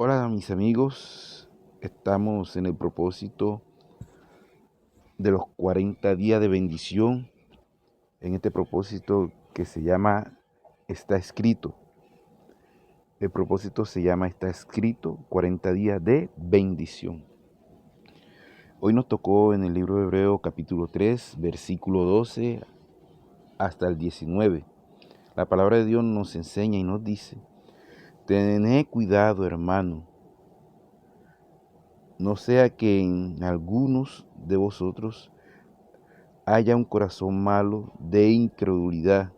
Hola mis amigos, estamos en el propósito de los 40 días de bendición, en este propósito que se llama Está escrito. El propósito se llama Está escrito, 40 días de bendición. Hoy nos tocó en el libro de Hebreo capítulo 3, versículo 12 hasta el 19. La palabra de Dios nos enseña y nos dice: tened cuidado, hermano, no sea que en algunos de vosotros haya un corazón malo de incredulidad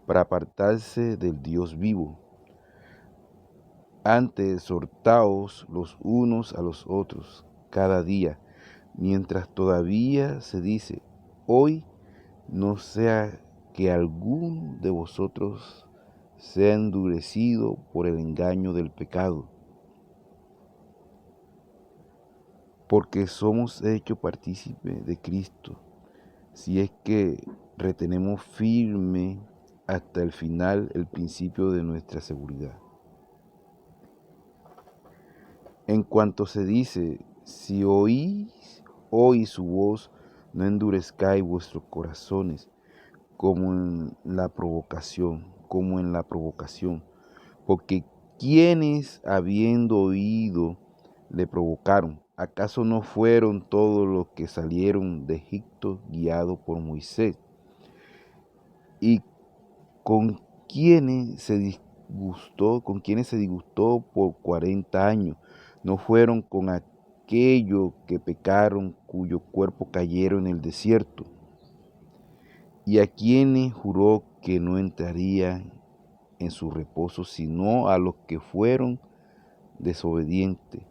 para apartarse del Dios vivo. Antes exhortaos los unos a los otros cada día, mientras todavía se dice hoy, no sea que alguno de vosotros sea endurecido por el engaño del pecado, porque somos hechos partícipes de Cristo, si es que retenemos firme hasta el final el principio de nuestra seguridad. En cuanto se dice, si oís hoy su voz, no endurezcáis vuestros corazones como en la provocación, porque quienes habiendo oído le provocaron, ¿acaso no fueron todos los que salieron de Egipto guiados por Moisés? Y con quienes se disgustó por 40 años, no fueron con aquellos que pecaron, cuyo cuerpo cayeron en el desierto, y a quienes juró que no entrarían en su reposo, sino a los que fueron desobedientes.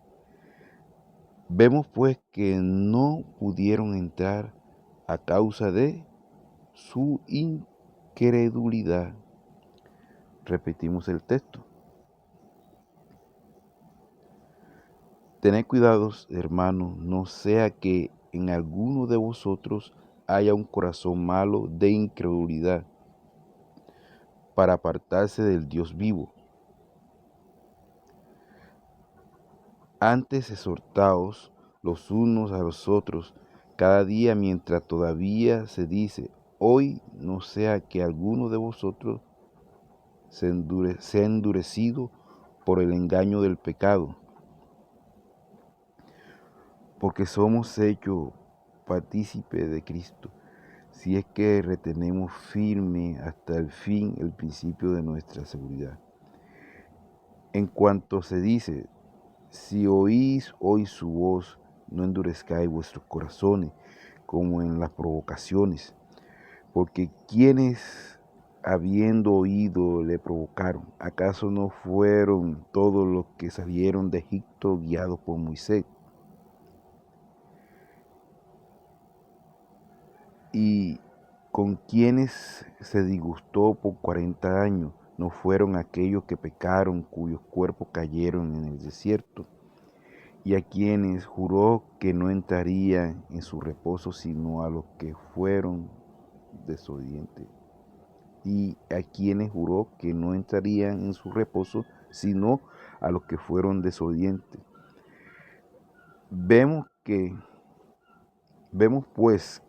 Vemos pues que no pudieron entrar a causa de su incredulidad. Repetimos el texto. Tened cuidados, hermanos, no sea que en alguno de vosotros haya un corazón malo de incredulidad para apartarse del Dios vivo. Antes exhortaos los unos a los otros cada día mientras todavía se dice hoy, no sea que alguno de vosotros sea endurecido por el engaño del pecado, porque somos hechos partícipes de Cristo, si es que retenemos firme hasta el fin el principio de nuestra seguridad. En cuanto se dice, si oís hoy su voz, no endurezcáis vuestros corazones como en las provocaciones, porque quienes habiendo oído le provocaron, ¿acaso no fueron todos los que salieron de Egipto guiados por Moisés? Y con quienes se disgustó por 40 años, no fueron aquellos que pecaron, cuyos cuerpos cayeron en el desierto, y a quienes juró que no entrarían en su reposo, sino a los que fueron desobedientes. Y a quienes juró que no entrarían en su reposo, sino a los que fueron desobedientes. Vemos pues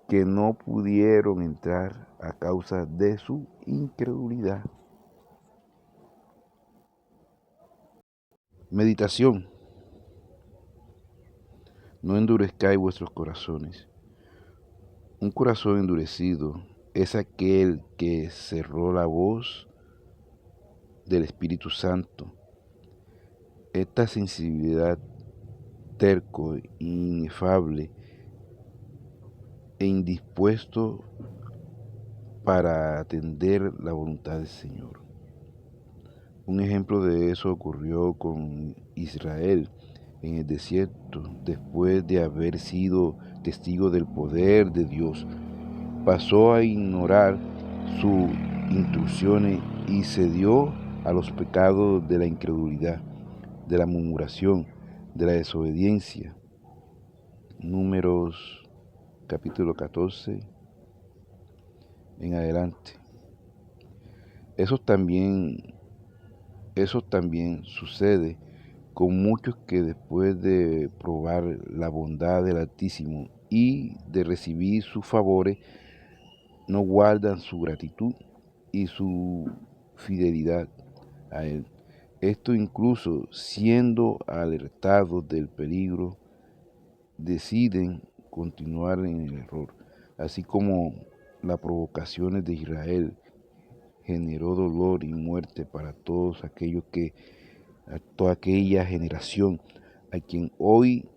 que no pudieron entrar a causa de su incredulidad. Meditación. No endurezcáis vuestros corazones. Un corazón endurecido es aquel que cerró la voz del Espíritu Santo. Esta sensibilidad terco, inefable e indispuesto para atender la voluntad del Señor. Un ejemplo de eso ocurrió con Israel en el desierto, después de haber sido testigo del poder de Dios. Pasó a ignorar sus instrucciones y cedió a los pecados de la incredulidad, de la murmuración, de la desobediencia. Números capítulo 14 en adelante. Esos también Eso también sucede con muchos que después de probar la bondad del Altísimo y de recibir sus favores, no guardan su gratitud y su fidelidad a Él. Esto incluso siendo alertados del peligro, deciden continuar en el error, así como las provocaciones de Israel generó dolor y muerte para todos aquellos a toda aquella generación a quien hoy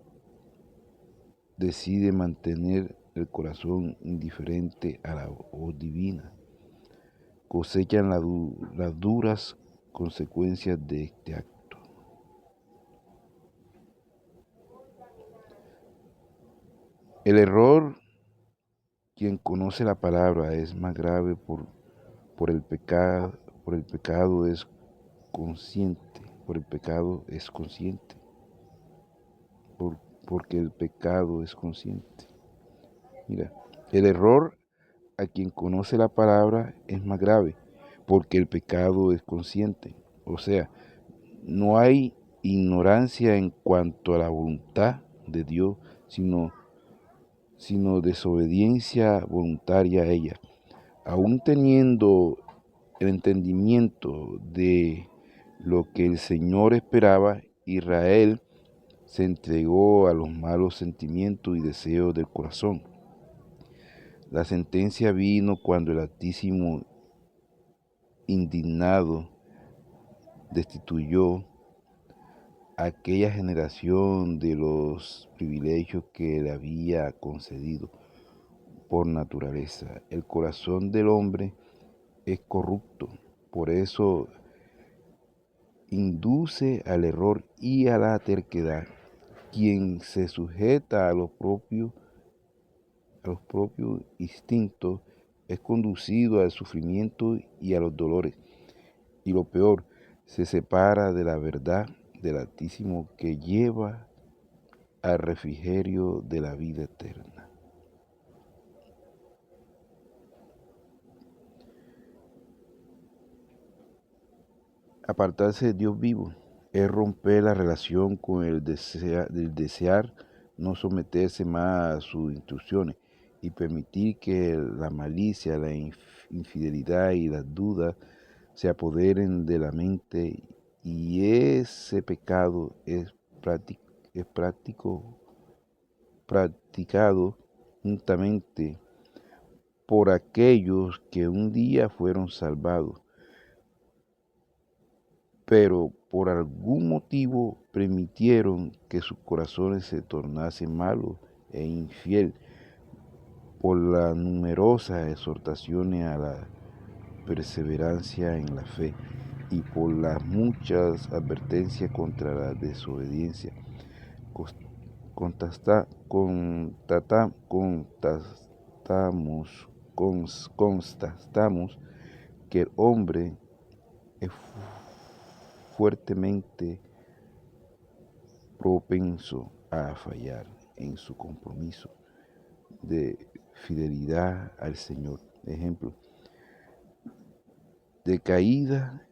decide mantener el corazón indiferente a la voz divina. Cosechan las duras consecuencias de este acto. El error, quien conoce la palabra, es más grave por el pecado, es consciente, por el pecado es consciente, porque el pecado es consciente. Mira, el error a quien conoce la palabra es más grave, porque el pecado es consciente. O sea, no hay ignorancia en cuanto a la voluntad de Dios, sino desobediencia voluntaria a ella. Aún teniendo el entendimiento de lo que el Señor esperaba, Israel se entregó a los malos sentimientos y deseos del corazón. La sentencia vino cuando el Altísimo, indignado, destituyó a aquella generación de los privilegios que le había concedido por naturaleza. El corazón del hombre es corrupto, por eso induce al error y a la terquedad. Quien se sujeta a los propios instintos es conducido al sufrimiento y a los dolores. Y lo peor, se separa de la verdad del Altísimo que lleva al refrigerio de la vida eterna. Apartarse de Dios vivo es romper la relación con el desear no someterse más a sus instrucciones y permitir que la malicia, la infidelidad y las dudas se apoderen de la mente, y ese pecado es practicado juntamente por aquellos que un día fueron salvados, pero por algún motivo permitieron que sus corazones se tornasen malos e infiel por las numerosas exhortaciones a la perseverancia en la fe y por las muchas advertencias contra la desobediencia. Constatamos que el hombre es fuertemente propenso a fallar en su compromiso de fidelidad al Señor. Ejemplo, de caída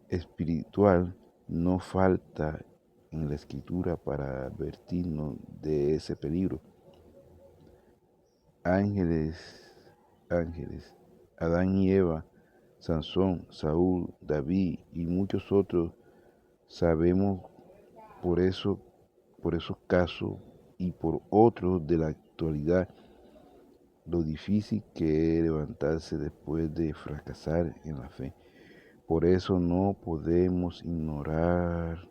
espiritual no falta en la Escritura para advertirnos de ese peligro. Ángeles, Adán y Eva, Sansón, Saúl, David y muchos otros, sabemos por esos casos y por otros de la actualidad lo difícil que es levantarse después de fracasar en la fe. Por eso no podemos ignorar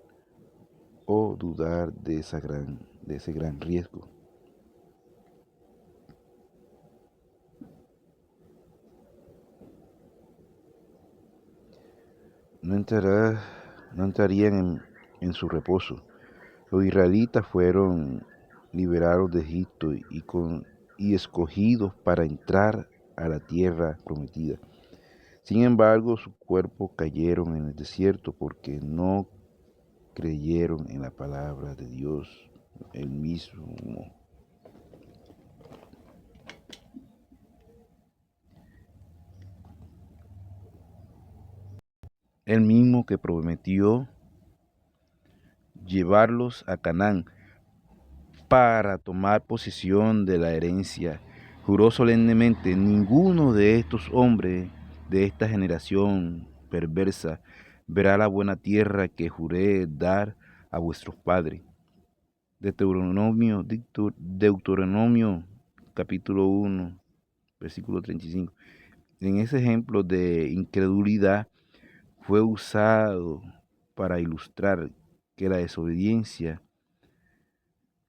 o dudar de ese gran riesgo. No entrarían en su reposo. Los israelitas fueron liberados de Egipto y escogidos para entrar a la tierra prometida. Sin embargo, sus cuerpos cayeron en el desierto porque no creyeron en la palabra de Dios, el mismo. el mismo que prometió llevarlos a Canaán para tomar posesión de la herencia. Juró solemnemente: ninguno de estos hombres de esta generación perversa verá la buena tierra que juré dar a vuestros padres. Deuteronomio capítulo 1, versículo 35. En ese ejemplo de incredulidad fue usado para ilustrar que la desobediencia,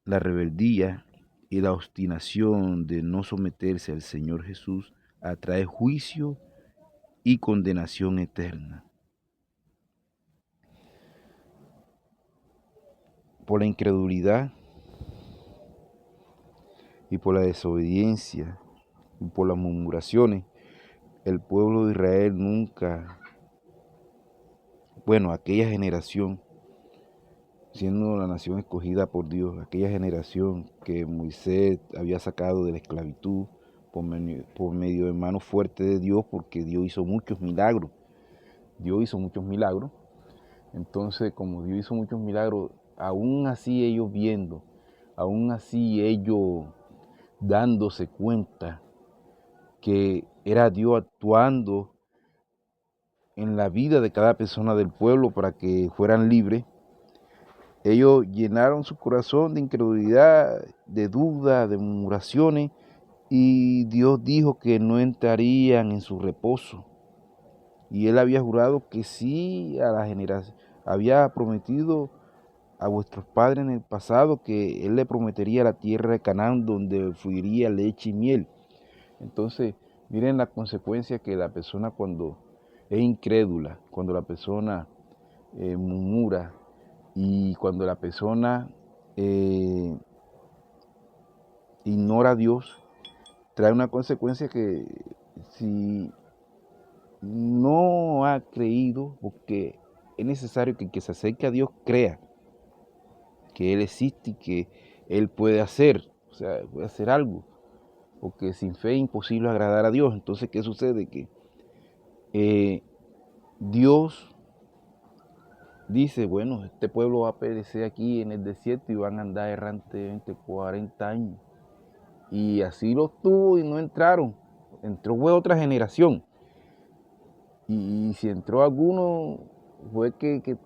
la rebeldía y la obstinación de no someterse al Señor Jesús atrae juicio y condenación eterna. Por la incredulidad y por la desobediencia y por las murmuraciones, el pueblo de Israel nunca, aquella generación, siendo la nación escogida por Dios, aquella generación que Moisés había sacado de la esclavitud por medio de mano fuerte de Dios, porque Dios hizo muchos milagros. Entonces, como Dios hizo muchos milagros, aún así ellos viendo, aún así ellos dándose cuenta que era Dios actuando en la vida de cada persona del pueblo para que fueran libres, ellos llenaron su corazón de incredulidad, de duda, de murmuraciones, y Dios dijo que no entrarían en su reposo. Y Él había jurado que sí a la generación, había prometido a vuestros padres en el pasado que Él le prometería la tierra de Canaán donde fluiría leche y miel. Entonces, miren la consecuencia que la persona cuando es incrédula, cuando la persona murmura y cuando la persona ignora a Dios, trae una consecuencia que si no ha creído, porque es necesario que el que se acerque a Dios crea que Él existe y que Él puede hacer, o sea, puede hacer algo, porque sin fe es imposible agradar a Dios. Entonces, ¿qué sucede? Que Dios dice, bueno, este pueblo va a perecer aquí en el desierto y van a andar errantemente 40 años. Y así lo tuvo y no entraron. Entró fue otra generación. Y si entró alguno, fue que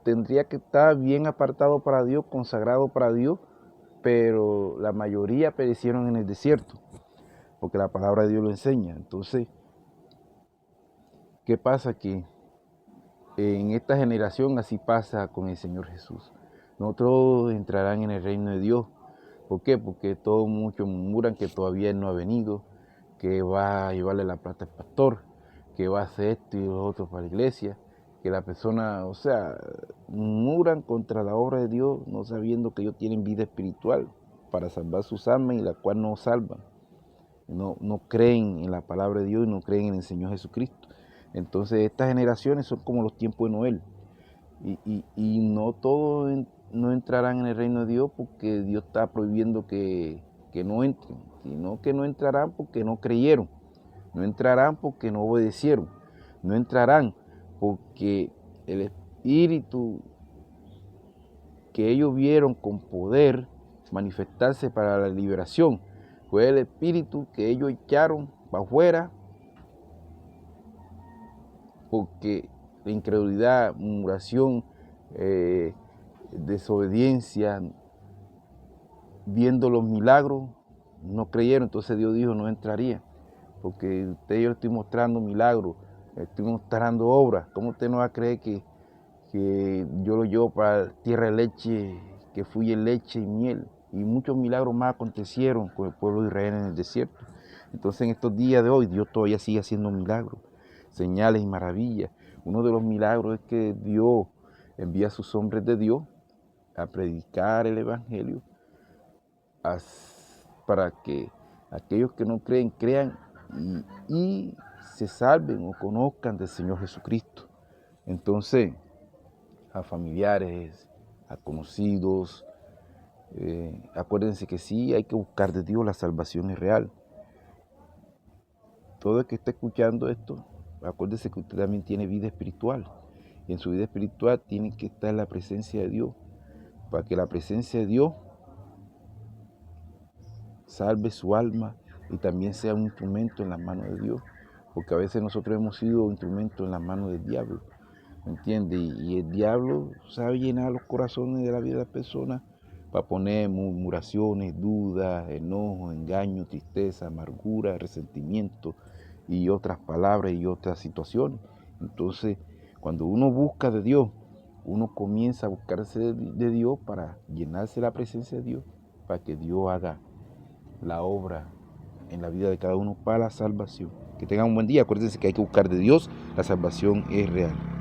tendría que estar bien apartado para Dios, consagrado para Dios, pero la mayoría perecieron en el desierto, porque la palabra de Dios lo enseña. Entonces, ¿qué pasa? Que en esta generación así pasa con el Señor Jesús. No todos entrarán en el reino de Dios. ¿Por qué? Porque todos muchos murmuran que todavía Él no ha venido, que va a llevarle la plata al pastor, que va a hacer esto y lo otro para la iglesia, que la persona, o sea, murmuran contra la obra de Dios, no sabiendo que ellos tienen vida espiritual para salvar sus almas y la cual no salvan. No creen en la palabra de Dios y no creen en el Señor Jesucristo. Entonces estas generaciones son como los tiempos de Noel. Y no todos no entrarán en el reino de Dios porque Dios está prohibiendo que no entren, sino que no entrarán porque no creyeron, no entrarán porque no obedecieron, no entrarán porque el Espíritu que ellos vieron con poder manifestarse para la liberación fue el Espíritu que ellos echaron para afuera, porque la incredulidad, murmuración, desobediencia, viendo los milagros, no creyeron. Entonces Dios dijo, no entraría, porque usted yo le estoy mostrando milagros, le estoy mostrando obras. ¿Cómo usted no va a creer que yo lo llevo para tierra de leche, que fluye leche y miel? Y muchos milagros más acontecieron con el pueblo de Israel en el desierto. Entonces en estos días de hoy Dios todavía sigue haciendo milagros, señales y maravillas. Uno de los milagros es que Dios envía a sus hombres de Dios a predicar el Evangelio para que aquellos que no creen, crean y se salven o conozcan del Señor Jesucristo. Entonces, a familiares, a conocidos, acuérdense que sí hay que buscar de Dios, la salvación es real. Todo el que esté escuchando esto, acuérdese que usted también tiene vida espiritual. Y en su vida espiritual tiene que estar la presencia de Dios, para que la presencia de Dios salve su alma y también sea un instrumento en las manos de Dios. Porque a veces nosotros hemos sido instrumentos en las manos del diablo, ¿me entiende? Y el diablo sabe llenar los corazones de la vida de las personas para poner murmuraciones, dudas, enojo, engaño, tristeza, amargura, resentimiento y otras palabras y otras situaciones. Entonces, cuando uno busca de Dios, uno comienza a buscarse de Dios para llenarse la presencia de Dios, para que Dios haga la obra en la vida de cada uno para la salvación. Que tengan un buen día. Acuérdense que hay que buscar de Dios. La salvación es real.